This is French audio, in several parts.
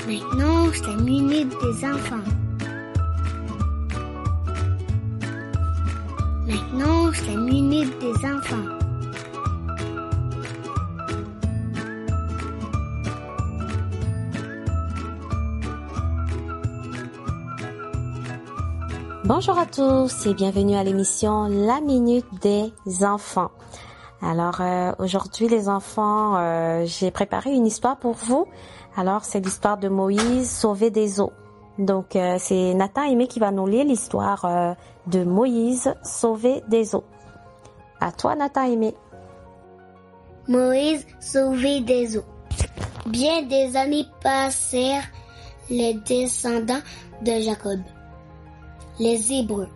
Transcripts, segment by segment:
Maintenant, c'est la minute des enfants. Maintenant, c'est la minute des enfants. Bonjour à tous et bienvenue à l'émission La Minute des Enfants. Alors aujourd'hui les enfants, j'ai préparé une histoire pour vous. Alors c'est l'histoire de Moïse sauvé des eaux. Donc c'est Nathan Aimé qui va nous lire l'histoire de Moïse sauvé des eaux. À toi Nathan Aimé. Moïse sauvé des eaux. Bien des années passèrent, les descendants de Jacob, les Hébreux,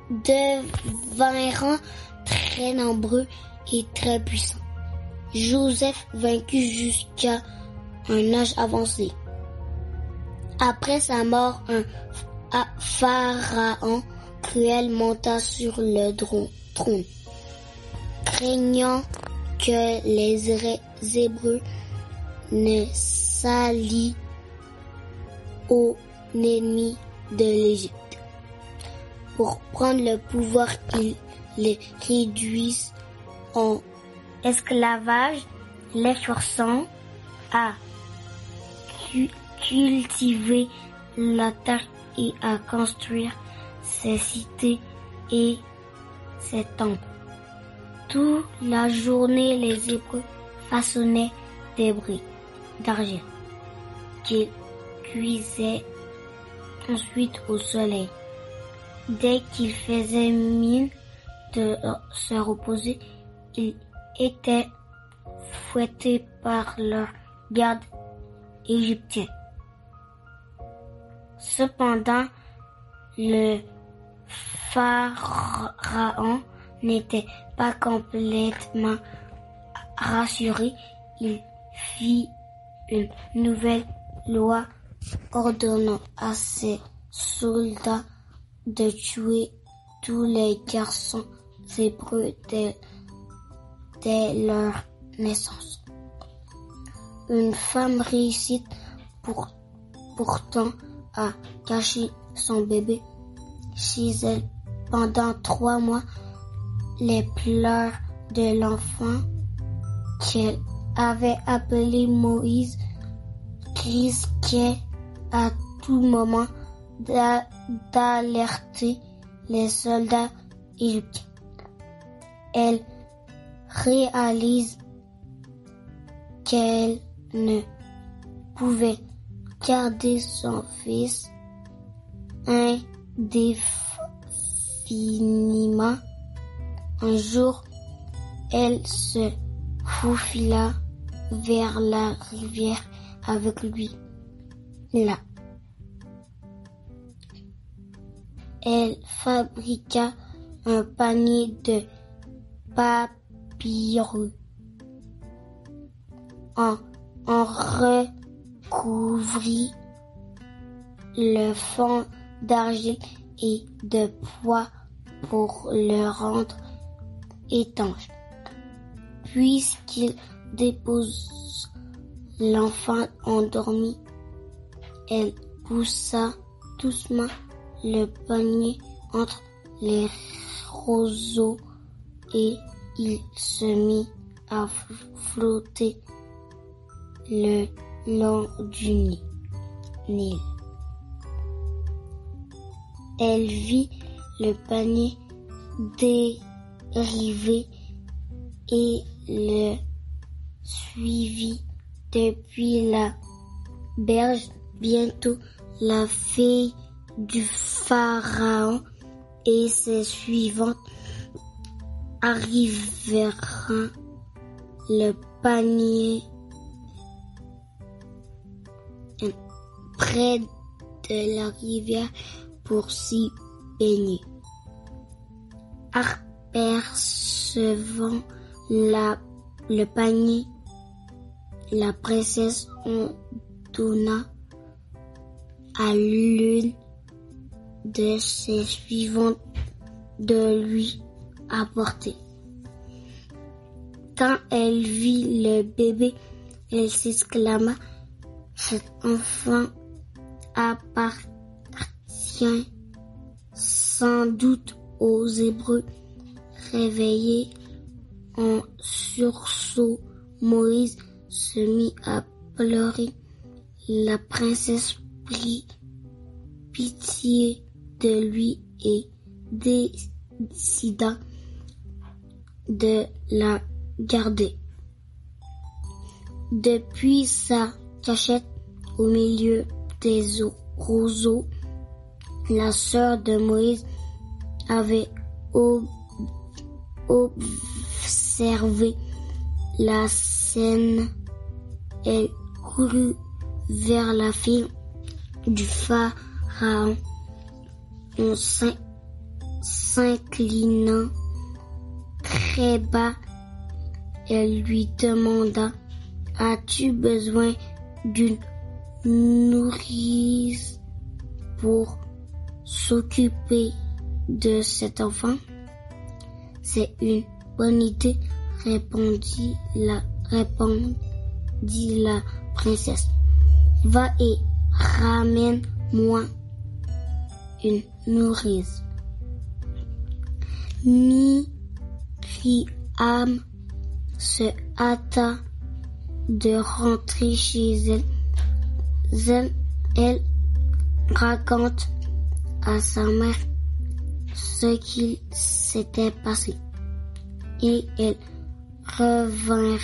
devinrent très nombreux et très puissants. Joseph vaincu jusqu'à un âge avancé. Après sa mort, un pharaon cruel monta sur le trône. Craignant que les Hébreux ne s'allient aux ennemis de l'Égypte. Pour prendre le pouvoir, il les réduisent en esclavage, les forçant à cultiver la terre et à construire ses cités et ses temples. Toute la journée, les Hébreux façonnaient des briques d'argent qu'ils cuisaient ensuite au soleil. Dès qu'ils faisaient mine de se reposer, ils étaient fouettés par leurs gardes égyptiens. Cependant, le pharaon n'était pas complètement rassuré. Il fit une nouvelle loi ordonnant à ses soldats de tuer tous les garçons hébreux dès leur naissance. Une femme réussit pourtant à cacher son bébé chez elle pendant 3 mois. Les pleurs de l'enfant qu'elle avait appelé Moïse risquaient à tout moment d'alerter les soldats égyptiens. Elle réalise qu'elle ne pouvait garder son fils indéfiniment. Un jour, elle se faufila vers la rivière avec lui. Là, elle fabriqua un panier de papyrus. En recouvrit le fond d'argile et de bois pour le rendre étanche. Puisqu'il dépose l'enfant endormi, elle poussa doucement le panier entre les roseaux et il se mit à flotter le long du Nil. Elle vit le panier dériver et le suivit depuis la berge. Bientôt, la fille du pharaon et ses suivantes arrivèrent. Le panier près de la rivière pour s'y baigner. Apercevant le panier, la princesse en donna à l'une de ses suivantes de lui apporter. Quand elle vit le bébé, elle s'exclama: cet enfant appartient sans doute aux Hébreux. Réveillé en sursaut, Moïse se mit à pleurer. La princesse prit pitié de lui et décida de la garder. Depuis sa cachette au milieu des roseaux, la sœur de Moïse avait observé la scène. Elle courut vers la fille du pharaon en s'inclinant très bas. Elle lui demanda: as-tu besoin d'une nourrice pour s'occuper de cet enfant? C'est une bonne idée, répondit la princesse. Va et ramène-moi une nourrice. Myriam se hâta de rentrer chez elle. Elle raconte à sa mère ce qu'il s'était passé et elles revinrent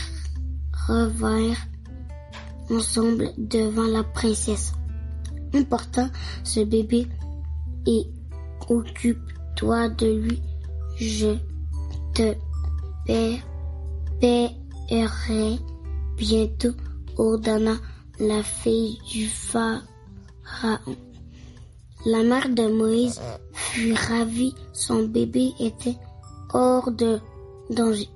ensemble devant la princesse. Emportant ce bébé et occupe-toi de lui, je te paierai bientôt, ordonna la fille du pharaon. La mère de Moïse fut ravie, son bébé était hors de danger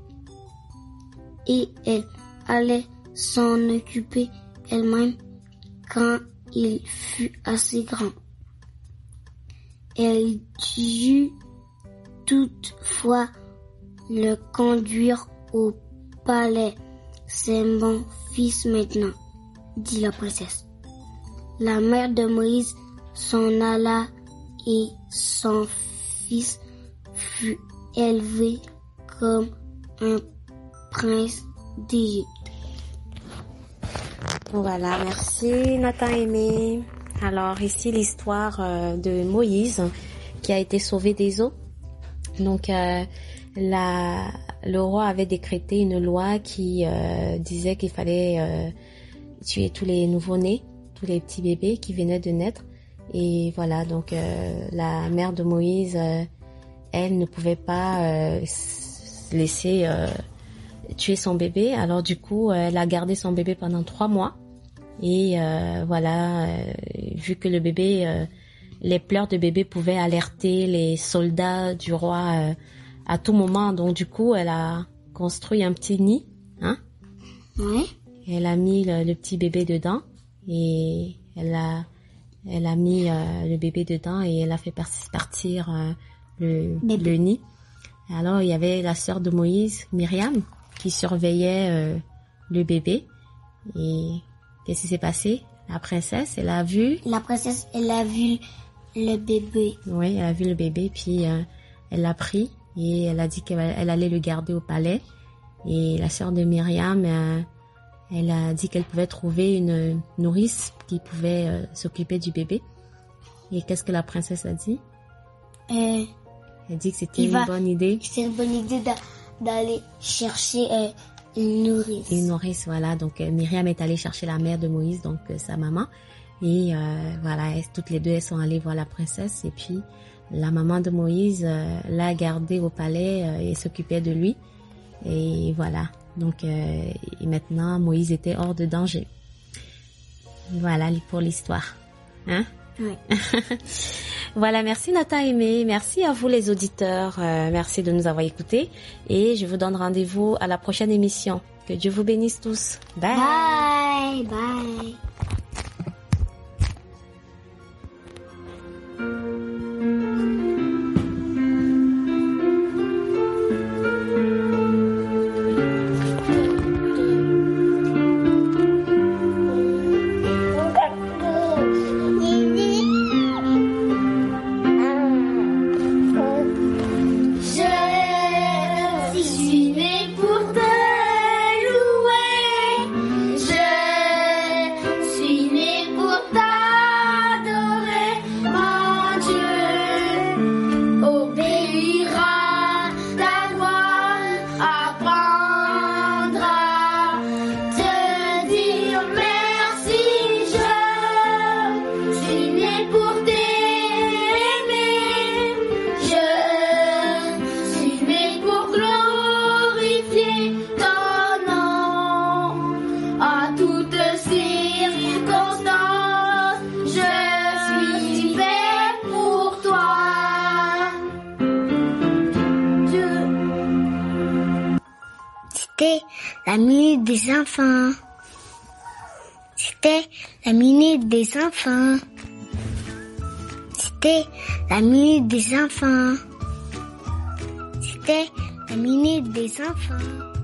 et elle allait s'en occuper elle-même quand il fut assez grand. Elle dut toutefois le conduire au palais. C'est mon fils maintenant, dit la princesse. La mère de Moïse s'en alla et son fils fut élevé comme un prince d'Égypte. Voilà, merci Nathan Aimé. Alors ici l'histoire de Moïse qui a été sauvé des eaux. Donc le roi avait décrété une loi qui disait qu'il fallait tuer tous les nouveau-nés, tous les petits bébés qui venaient de naître. Et voilà, donc la mère de Moïse, elle ne pouvait pas laisser tuer son bébé. Alors du coup, elle a gardé son bébé pendant 3 mois. Et voilà, vu que le bébé, les pleurs de bébé pouvaient alerter les soldats du roi à tout moment. Donc du coup, elle a construit un petit nid, hein. Oui. Elle a mis le petit bébé dedans et elle a mis le bébé dedans et elle a fait partir le nid. Alors il y avait la sœur de Moïse, Myriam, qui surveillait le bébé. Et qu'est-ce qui s'est passé? La princesse, elle a vu le bébé. Oui, elle a vu le bébé, puis elle l'a pris et elle a dit qu'elle allait le garder au palais. Et la sœur de Myriam, elle a dit qu'elle pouvait trouver une nourrice qui pouvait s'occuper du bébé. Et qu'est-ce que la princesse a dit? Elle dit que c'était une bonne idée. C'est une bonne idée d'aller chercher une nourrice. Une nourrice, voilà. Donc Myriam est allée chercher la mère de Moïse, donc sa maman. Et voilà, toutes les deux, elles sont allées voir la princesse. Et puis la maman de Moïse l'a gardé au palais et s'occupait de lui. Et voilà. Donc et maintenant, Moïse était hors de danger. Voilà pour l'histoire. Hein? Oui. Voilà, merci Nathan Aimé, merci à vous les auditeurs, merci de nous avoir écoutés et je vous donne rendez-vous à la prochaine émission. Que Dieu vous bénisse tous. Bye. Bye. Bye. Dieu, obéira, ta voix apprendra, te dire merci, je suis né pour t'aimer, je suis né pour glorifier ton nom, à toutes circonstances, je suis fait pour toi. C'était la minute des enfants. C'était la minute des enfants. C'était la minute des enfants. C'était la minute des enfants.